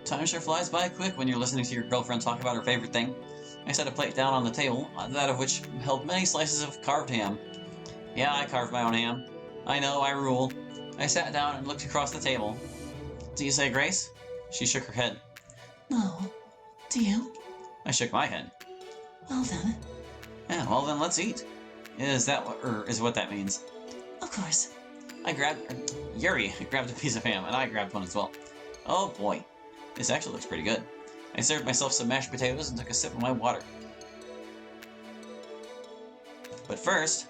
Time sure flies by quick when you're listening to your girlfriend talk about her favorite thing. I set a plate down on the table, that of which held many slices of carved ham. Yeah, I carved my own ham. I know, I rule. I sat down and looked across the table. Do you say grace? She shook her head. No. Do you? I shook my head. Well then. Yeah, well then let's eat. Is what that means? Of course. Yuri grabbed a piece of ham, and I grabbed one as well. Oh boy. This actually looks pretty good. I served myself some mashed potatoes and took a sip of my water. But first,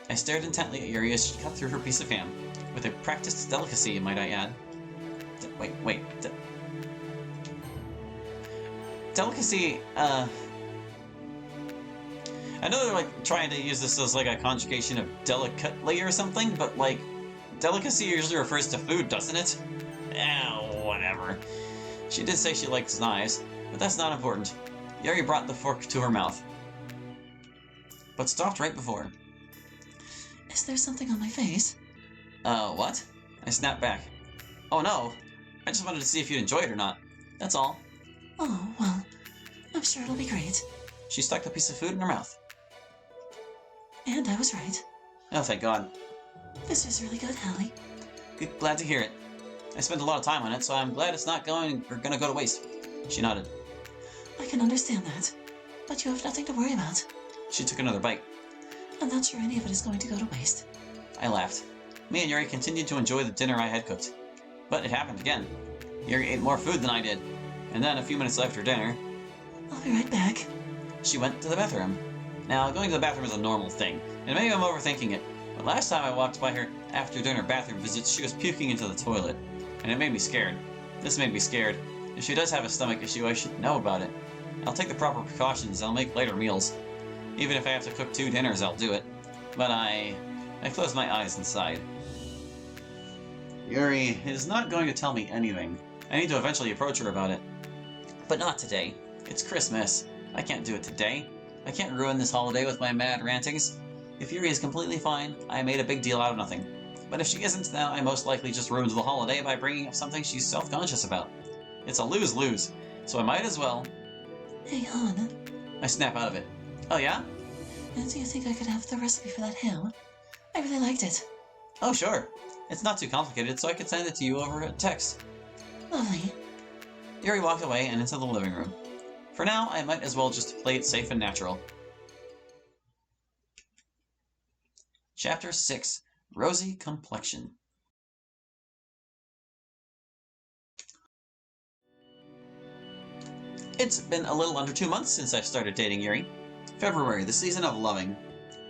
I stared intently at Yuri as she cut through her piece of ham. With a practiced delicacy, might I add. Delicacy, I know they're like trying to use this as like a conjugation of delicately or something, but like, delicacy usually refers to food, doesn't it? Whatever. She did say she likes knives, but that's not important. Yuri brought the fork to her mouth, but stopped right before. Is there something on my face? What? I snapped back. Oh no, I just wanted to see if you'd enjoy it or not. That's all. Oh, well, I'm sure it'll be great. She stuck the piece of food in her mouth. And I was right. Oh, thank God. This is really good, Hallie. Glad to hear it. I spent a lot of time on it, so I'm glad it's not gonna go to waste. She nodded. I can understand that, but you have nothing to worry about. She took another bite. I'm not sure any of it is going to go to waste. I laughed. Me and Yuri continued to enjoy the dinner I had cooked. But it happened again. Yuri ate more food than I did. And then, a few minutes after dinner... I'll be right back. She went to the bathroom. Now, going to the bathroom is a normal thing, and maybe I'm overthinking it, but last time I walked by her after dinner bathroom visits, she was puking into the toilet. And it made me scared. This made me scared. If she does have a stomach issue, I should know about it. I'll take the proper precautions, I'll make later meals. Even if I have to cook 2 dinners, I'll do it. But I closed my eyes and sighed. Yuri is not going to tell me anything. I need to eventually approach her about it. But not today. It's Christmas. I can't do it today. I can't ruin this holiday with my mad rantings. If Yuri is completely fine, I made a big deal out of nothing. But if she isn't, then I most likely just ruined the holiday by bringing up something she's self-conscious about. It's a lose-lose, so I might as well... Hey, hon. I snap out of it. Oh yeah? Do you think I could have the recipe for that ham? I really liked it. Oh sure. It's not too complicated, so I could send it to you over a text. Lovely. Yuri walked away and into the living room. For now, I might as well just play it safe and natural. Chapter 6. Rosy Complexion. It's been a little under 2 months since I started dating Yuri. February, the season of loving.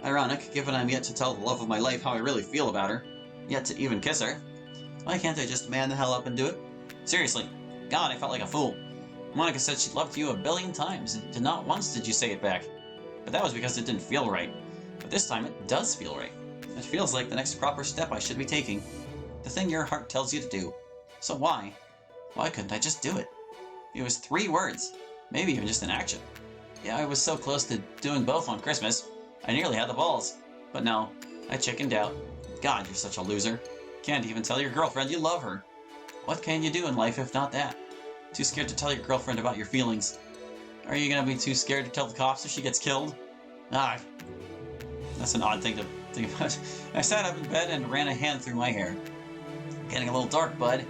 Ironic, given I'm yet to tell the love of my life how I really feel about her. Yet to even kiss her. Why can't I just man the hell up and do it? Seriously. God, I felt like a fool. Monika said she loved you 1,000,000,000 times, and not once did you say it back. But that was because it didn't feel right. But this time it does feel right. It feels like the next proper step I should be taking. The thing your heart tells you to do. So why? Why couldn't I just do it? It was 3 words. Maybe even just an action. Yeah, I was so close to doing both on Christmas. I nearly had the balls. But no, I chickened out. God, you're such a loser. Can't even tell your girlfriend you love her. What can you do in life if not that? Too scared to tell your girlfriend about your feelings. Are you gonna be too scared to tell the cops if she gets killed? Ah, that's an odd thing to think about. I sat up in bed and ran a hand through my hair. Getting a little dark, bud.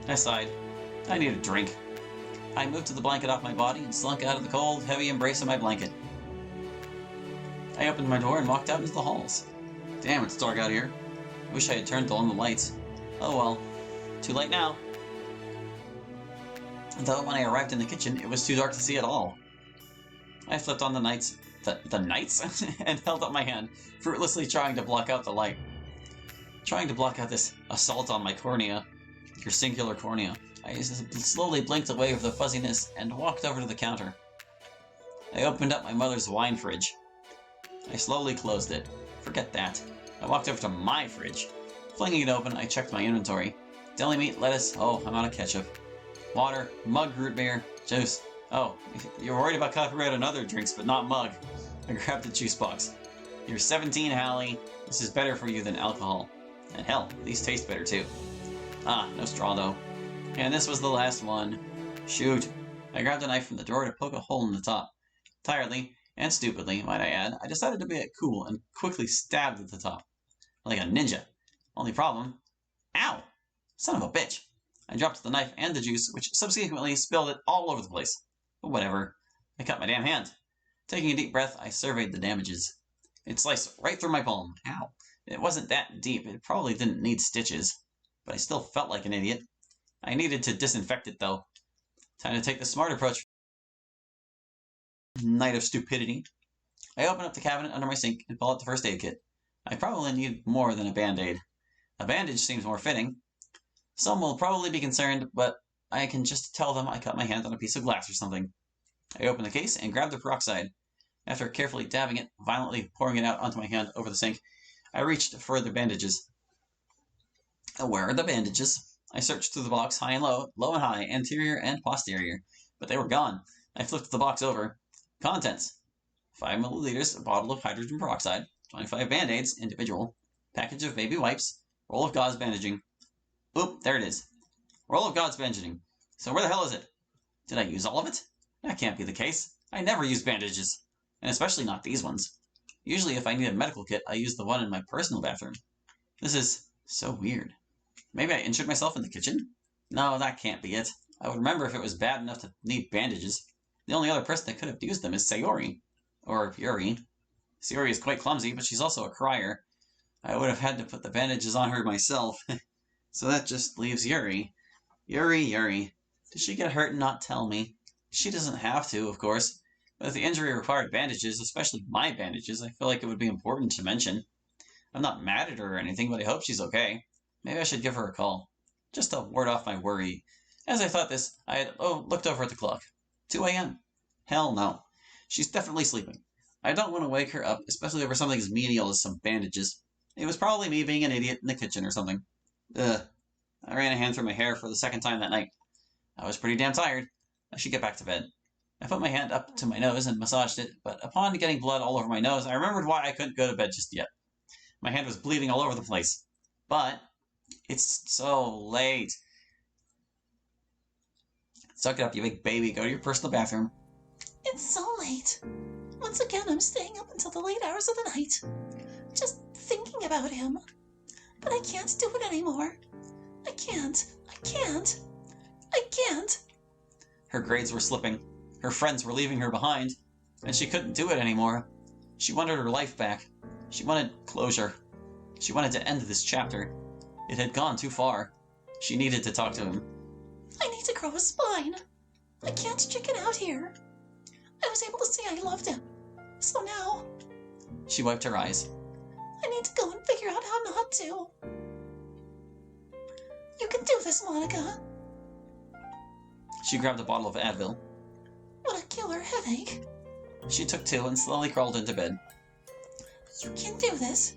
I sighed. I need a drink. I moved to the blanket off my body and slunk out of the cold, heavy embrace of my blanket. I opened my door and walked out into the halls. Damn, it's dark out here. Wish I had turned on the lights. Oh well. Too late now. Though when I arrived in the kitchen, it was too dark to see at all. I flipped on the lights. The lights? And held up my hand, fruitlessly trying to block out the light. Trying to block out this assault on my cornea. Your singular cornea. I slowly blinked away with the fuzziness and walked over to the counter. I opened up my mother's wine fridge. I slowly closed it. Forget that. I walked over to my fridge. Flinging it open, I checked my inventory. Deli meat, lettuce, oh, I'm out of ketchup. Water, mug root beer, juice. Oh, you're worried about copyright on other drinks, but not mug. I grabbed the juice box. You're 17, Hallie. This is better for you than alcohol. And hell, these taste better too. Ah, no straw though. And this was the last one. Shoot. I grabbed a knife from the drawer to poke a hole in the top. Tiredly, and stupidly, might I add, I decided to be cool and quickly stabbed at the top. Like a ninja. Only problem... Ow! Son of a bitch! I dropped the knife and the juice, which subsequently spilled it all over the place. But whatever. I cut my damn hand. Taking a deep breath, I surveyed the damages. It sliced right through my palm. Ow. It wasn't that deep. It probably didn't need stitches. But I still felt like an idiot. I needed to disinfect it, though. Time to take the smart approach. Night of stupidity. I open up the cabinet under my sink and pull out the first aid kit. I probably need more than a band-aid. A bandage seems more fitting. Some will probably be concerned, but I can just tell them I cut my hand on a piece of glass or something. I open the case and grab the peroxide. After carefully dabbing it, violently pouring it out onto my hand over the sink, I reached for the bandages. Where are the bandages? I searched through the box high and low, low and high, anterior and posterior, but they were gone. I flipped the box over. Contents: 5 milliliters, a bottle of hydrogen peroxide, 25 band-aids, individual, package of baby wipes, roll of gauze bandaging. Oop, there it is. Roll of gauze bandaging. So where the hell is it? Did I use all of it? That can't be the case. I never use bandages, and especially not these ones. Usually if I need a medical kit, I use the one in my personal bathroom. This is so weird. Maybe I injured myself in the kitchen? No, that can't be it. I would remember if it was bad enough to need bandages. The only other person that could have used them is Sayori. Or Yuri. Sayori is quite clumsy, but she's also a crier. I would have had to put the bandages on her myself. So that just leaves Yuri. Yuri. Did she get hurt and not tell me? She doesn't have to, of course. But if the injury required bandages, especially my bandages, I feel like it would be important to mention. I'm not mad at her or anything, but I hope she's okay. Maybe I should give her a call. Just to ward off my worry. As I thought this, I had looked over at the clock. 2 a.m. Hell no. She's definitely sleeping. I don't want to wake her up, especially over something as menial as some bandages. It was probably me being an idiot in the kitchen or something. Ugh. I ran a hand through my hair for the second time that night. I was pretty damn tired. I should get back to bed. I put my hand up to my nose and massaged it, but upon getting blood all over my nose, I remembered why I couldn't go to bed just yet. My hand was bleeding all over the place. But it's so late. Suck it up, you big baby. Go to your personal bathroom. It's so late. Once again, I'm staying up until the late hours of the night. Just thinking about him. But I can't do it anymore. I can't. Her grades were slipping. Her friends were leaving her behind. And she couldn't do it anymore. She wanted her life back. She wanted closure. She wanted to end this chapter. It had gone too far. She needed to talk to him. I need to grow a spine. I can't chicken out here. I was able to say I loved him. So now... She wiped her eyes. I need to go and figure out how not to. You can do this, Monika. She grabbed a bottle of Advil. What a killer headache. She took 2 and slowly crawled into bed. You can do this.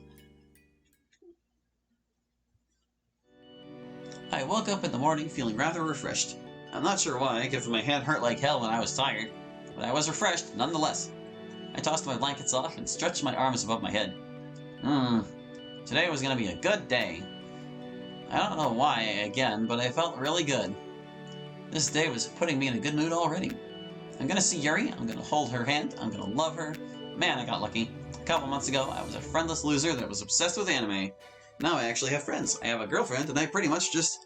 I woke up in the morning feeling rather refreshed. I'm not sure why, given my hand hurt like hell when I was tired, but I was refreshed nonetheless. I tossed my blankets off and stretched my arms above my head. Today was going to be a good day. I don't know why, again, but I felt really good. This day was putting me in a good mood already. I'm going to see Yuri, I'm going to hold her hand, I'm going to love her. Man, I got lucky. A couple months ago, I was a friendless loser that was obsessed with anime. Now I actually have friends. I have a girlfriend, and I pretty much just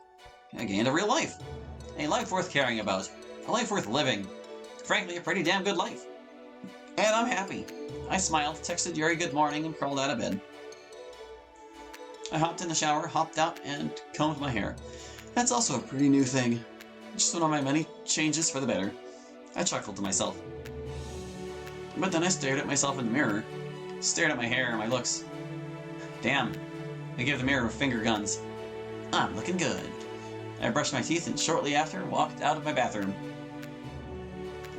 gained a real life. A life worth caring about. A life worth living. Frankly, a pretty damn good life. And I'm happy. I smiled, texted Yuri good morning, and crawled out of bed. I hopped in the shower, hopped out, and combed my hair. That's also a pretty new thing. Just one of my many changes for the better. I chuckled to myself. But then I stared at myself in the mirror. Stared at my hair and my looks. Damn. I gave the mirror finger guns. I'm looking good. I brushed my teeth and shortly after walked out of my bathroom.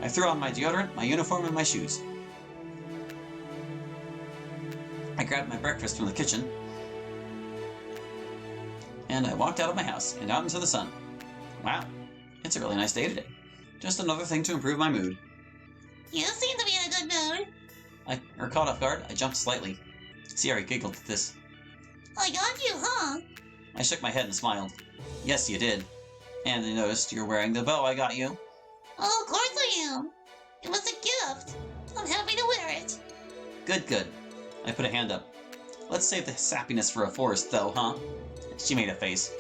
I threw on my deodorant, my uniform, and my shoes. I grabbed my breakfast from the kitchen, and I walked out of my house and out into the sun. Wow, it's a really nice day today. Just another thing to improve my mood. You seem to be in a good mood. Caught off guard, I jumped slightly. Sayori giggled at this. I got you, huh? I shook my head and smiled. Yes, you did. And I noticed you're wearing the bow I got you. Oh, of course I am. It was a gift. I'm happy to wear it. Good, good. I put a hand up. Let's save the sappiness for a forest, though, huh? She made a face.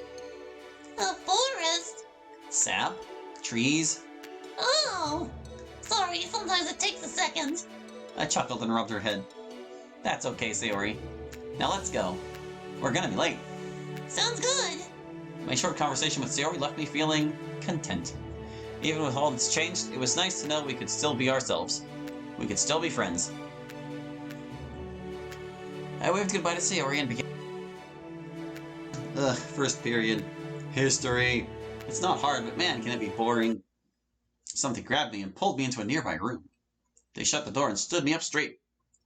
A forest? Sap? Trees? Oh! Sorry, sometimes it takes a second. I chuckled and rubbed her head. That's okay, Sayori. Now let's go. We're gonna be late. Sounds good. My short conversation with Sayori left me feeling content. Even with all that's changed, it was nice to know we could still be ourselves. We could still be friends. I waved goodbye to Sayori and began. Ugh, first period. History. It's not hard, but man, can it be boring. Something grabbed me and pulled me into a nearby room. They shut the door and stood me up straight.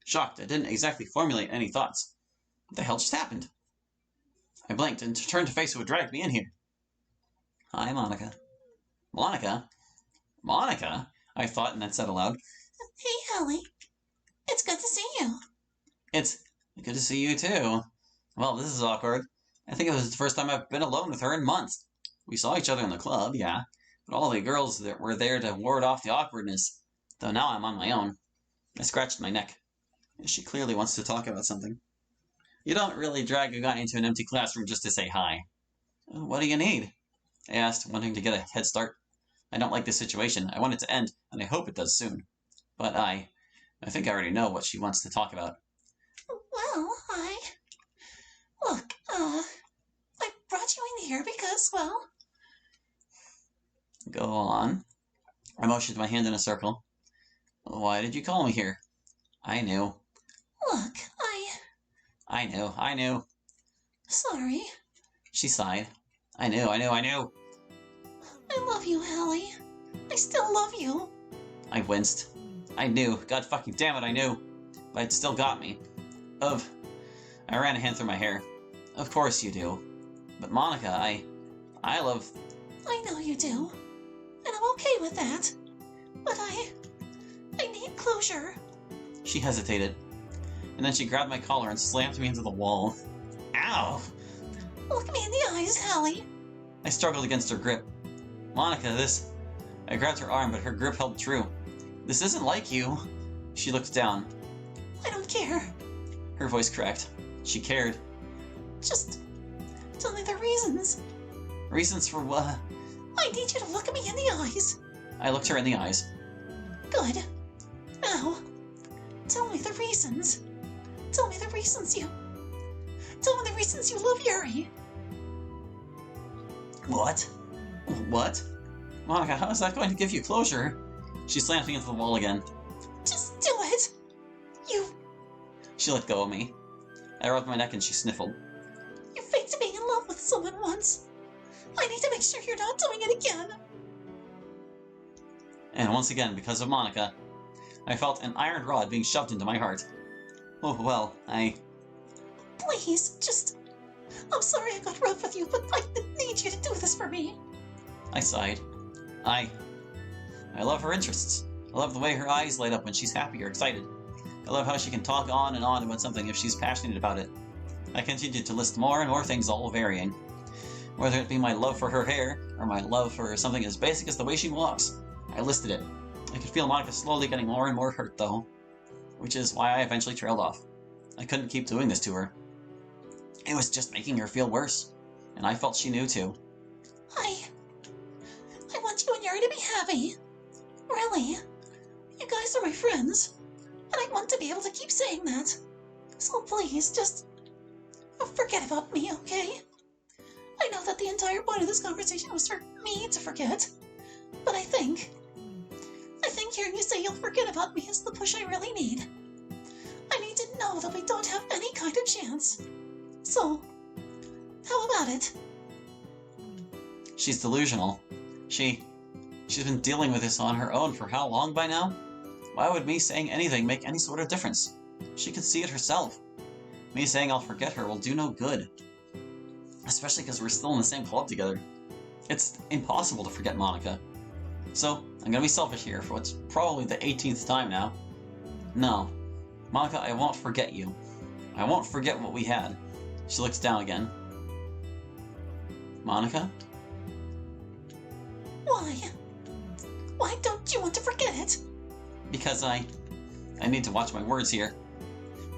Shocked, I didn't exactly formulate any thoughts. What the hell just happened? I blinked and turned to face who had dragged me in here. Hi, Monika. Monika? Monika? I thought and then said aloud. Hey, Hallie. It's good to see you. It's good to see you, too. Well, this is awkward. I think it was the first time I've been alone with her in months. We saw each other in the club, yeah, but all the girls that were there to ward off the awkwardness, though now I'm on my own. I scratched my neck. She clearly wants to talk about something. You don't really drag a guy into an empty classroom just to say hi. What do you need? I asked, wanting to get a head start. I don't like this situation. I want it to end, and I hope it does soon. But I think I already know what she wants to talk about. Well, Look, I brought you in here because, well... Go on. I motioned my hand in a circle. Why did you call me here? I knew. Look, I knew. Sorry. She sighed. I knew. I love you, Hallie. I still love you. I winced. I knew. God fucking damn it, I knew. But it still got me. I ran a hand through my hair. Of course you do. But Monika, I love... I know you do. And I'm okay with that. But I need closure. She hesitated. And then she grabbed my collar and slammed me into the wall. Ow! Look me in the eyes, Hallie. I struggled against her grip. Monika, this... I grabbed her arm, but her grip held true. This isn't like you. She looked down. I don't care. Her voice cracked. She cared. Just tell me the reasons. Reasons for what? I need you to look me in the eyes. I looked her in the eyes. Good. Now, tell me the reasons. Tell me the reasons you love Yuri. What? What? Monika, how is that going to give you closure? She slammed me into the wall again. Just do it. She let go of me. I rubbed my neck and she sniffled. You faked being in love with someone once. I need to make sure you're not doing it again. And once again, because of Monika, I felt an iron rod being shoved into my heart. Oh, well, Please, just... I'm sorry I got rough with you, but I need you to do this for me. I sighed. I love her interests. I love the way her eyes light up when she's happy or excited. I love how she can talk on and on about something if she's passionate about it. I continued to list more and more things, all varying. Whether it be my love for her hair, or my love for something as basic as the way she walks. I listed it. I could feel Monika slowly getting more and more hurt, though. Which is why I eventually trailed off. I couldn't keep doing this to her. It was just making her feel worse. And I felt she knew, too. I want you and Yuri to be happy. Really. You guys are my friends. And I want to be able to keep saying that. So please, just... forget about me, okay? I know that the entire point of this conversation was for me to forget. But I think hearing you say you'll forget about me is the push I really need. I need to know that we don't have any kind of chance. So, how about it? She's delusional. She's been dealing with this on her own for how long by now? Why would me saying anything make any sort of difference? She could see it herself. Me saying I'll forget her will do no good. Especially because we're still in the same club together. It's impossible to forget Monika. So, I'm gonna be selfish here for what's probably the 18th time now. No. Monika, I won't forget you. I won't forget what we had. She looks down again. Monika? Why? Why don't you want to forget it? Because I need to watch my words here.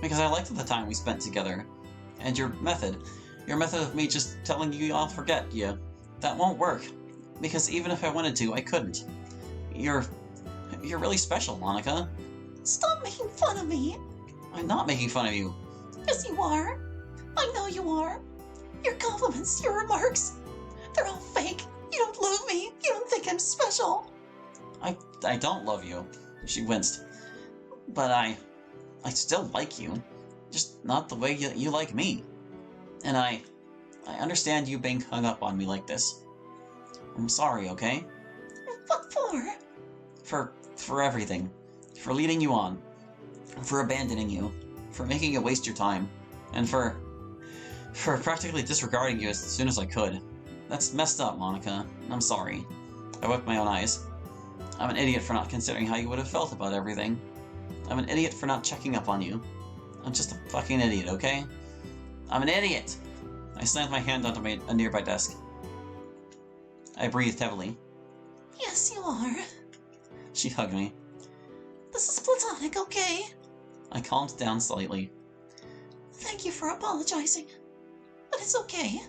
Because I liked the time we spent together. And your method of me just telling you I'll forget you, that won't work. Because even if I wanted to, I couldn't. You're really special, Monika. Stop making fun of me. I'm not making fun of you. Yes, you are. I know you are. Your compliments, your remarks, they're all fake. You don't love me. You don't think I'm special. I don't love you. She winced. But I still like you. Just not the way you like me. And I understand you being hung up on me like this. I'm sorry, okay? What for? For everything. For leading you on. For abandoning you. For making you waste your time. And for practically disregarding you as soon as I could. That's messed up, Monika. I'm sorry. I wiped my own eyes. I'm an idiot for not considering how you would have felt about everything. I'm an idiot for not checking up on you. I'm just a fucking idiot, okay? I'm an idiot! I slammed my hand onto a nearby desk. I breathed heavily. Yes, you are. She hugged me. This is platonic, okay? I calmed down slightly. Thank you for apologizing. But it's okay.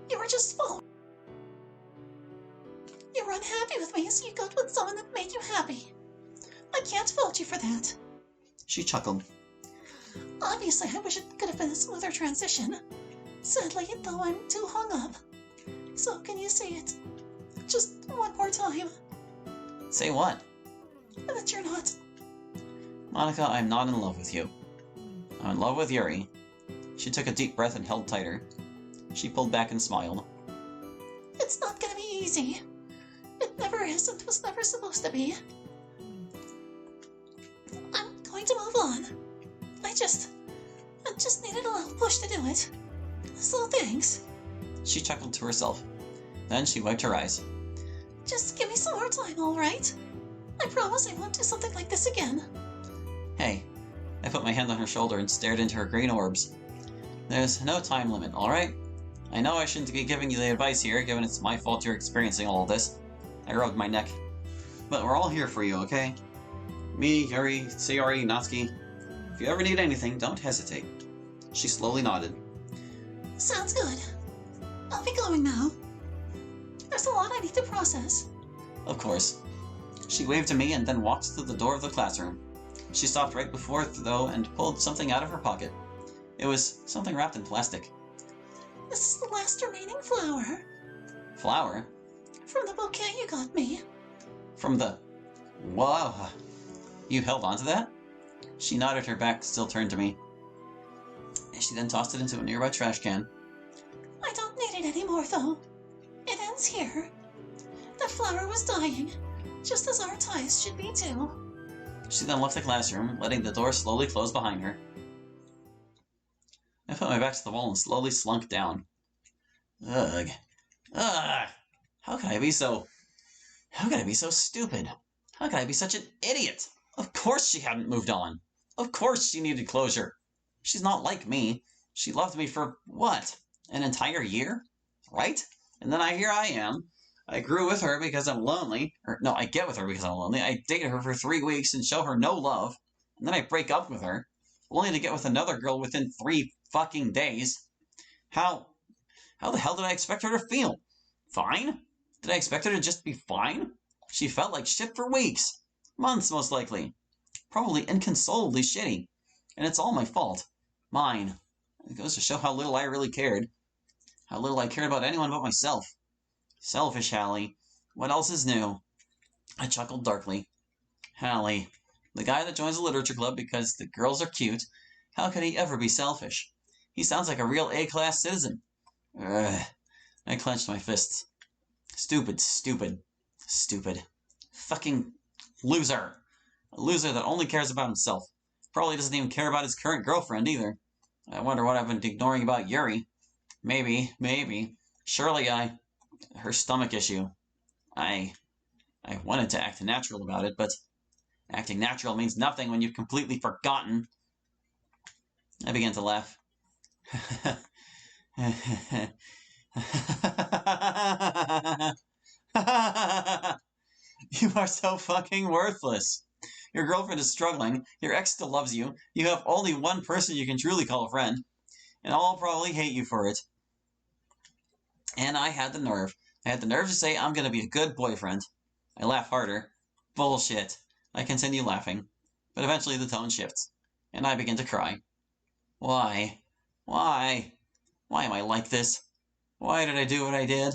You were just following. You were unhappy with me, so you got with someone that made you happy. I can't fault you for that. She chuckled. Obviously, I wish it could have been a smoother transition. Sadly, though, I'm too hung up. So can you say it just one more time? Say what? That you're not. Monika, I'm not in love with you. I'm in love with Yuri. She took a deep breath and held tighter. She pulled back and smiled. It's not gonna be easy. It never is and was never supposed to be. I'm going to move on. I just needed a little push to do it. So thanks. She chuckled to herself. Then she wiped her eyes. Just give me some more time, alright? I promise I won't do something like this again. Hey. I put my hand on her shoulder and stared into her green orbs. There's no time limit, alright? I know I shouldn't be giving you the advice here, given it's my fault you're experiencing all of this. I rubbed my neck. But we're all here for you, okay? Me, Yuri, Sayori, Natsuki. If you ever need anything, don't hesitate. She slowly nodded. Sounds good. I'll be going now. There's a lot I need to process. Of course. She waved to me and then walked to the door of the classroom. She stopped right before it, though, and pulled something out of her pocket. It was something wrapped in plastic. This is the last remaining flower. Flower? From the bouquet you got me. From the... Whoa! You held onto that? She nodded, her back still turned to me. She then tossed it into a nearby trash can. I don't need it anymore, though. It ends here. The flower was dying, just as our ties should be too. She then left the classroom, letting the door slowly close behind her. I put my back to the wall and slowly slunk down. Ugh. Ugh! How could I be so stupid? How could I be such an idiot? Of course she hadn't moved on. Of course she needed closure. She's not like me. She loved me for, what? An entire year? Right? And then here I am. I grew with her because I'm lonely. Or, no, I get with her because I'm lonely. I date her for 3 weeks and show her no love. And then I break up with her. Only to get with another girl within 3 fucking days. How the hell did I expect her to feel? Fine? Did I expect her to just be fine? She felt like shit for weeks. Months, most likely. Probably inconsolably shitty. And it's all my fault. Mine. It goes to show how little I really cared. How little I cared about anyone but myself. Selfish Hallie. What else is new? I chuckled darkly. Hallie. The guy that joins the literature club because the girls are cute. How could he ever be selfish? He sounds like a real A-class citizen. Ugh. I clenched my fists. Stupid, stupid, stupid. Fucking loser. A loser that only cares about himself. Probably doesn't even care about his current girlfriend either. I wonder what I've been ignoring about Yuri. Maybe. Surely her stomach issue. I wanted to act natural about it, but acting natural means nothing when you've completely forgotten. I began to laugh. You are so fucking worthless. Your girlfriend is struggling, your ex still loves you, you have only one person you can truly call a friend, and I'll probably hate you for it. And I had the nerve. I had the nerve to say I'm gonna be a good boyfriend. I laugh harder. Bullshit. I continue laughing, but eventually the tone shifts, and I begin to cry. Why? Why? Why am I like this? Why did I do what I did?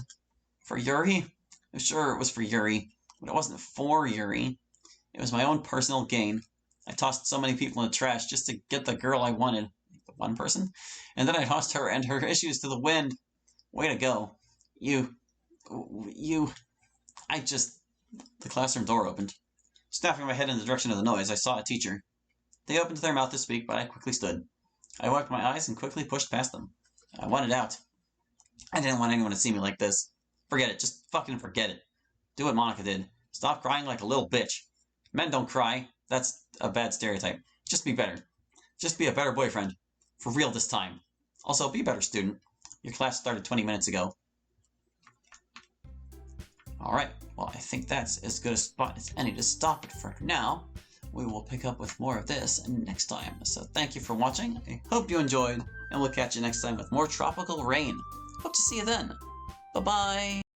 For Yuri? I'm sure it was for Yuri, but it wasn't for Yuri. It was my own personal gain. I tossed so many people in the trash just to get the girl I wanted. The one person? And then I tossed her and her issues to the wind. Way to go. You. The classroom door opened. Snapping my head in the direction of the noise, I saw a teacher. They opened their mouth to speak, but I quickly stood. I wiped my eyes and quickly pushed past them. I wanted out. I didn't want anyone to see me like this. Forget it. Just fucking forget it. Do what Monika did. Stop crying like a little bitch. Men don't cry. That's a bad stereotype. Just be better. Just be a better boyfriend. For real this time. Also, be a better student. Your class started 20 minutes ago. Alright, well, I think that's as good a spot as any to stop it for now. We will pick up with more of this next time. So thank you for watching. I hope you enjoyed, and we'll catch you next time with more tropical rain. Hope to see you then. Bye-bye!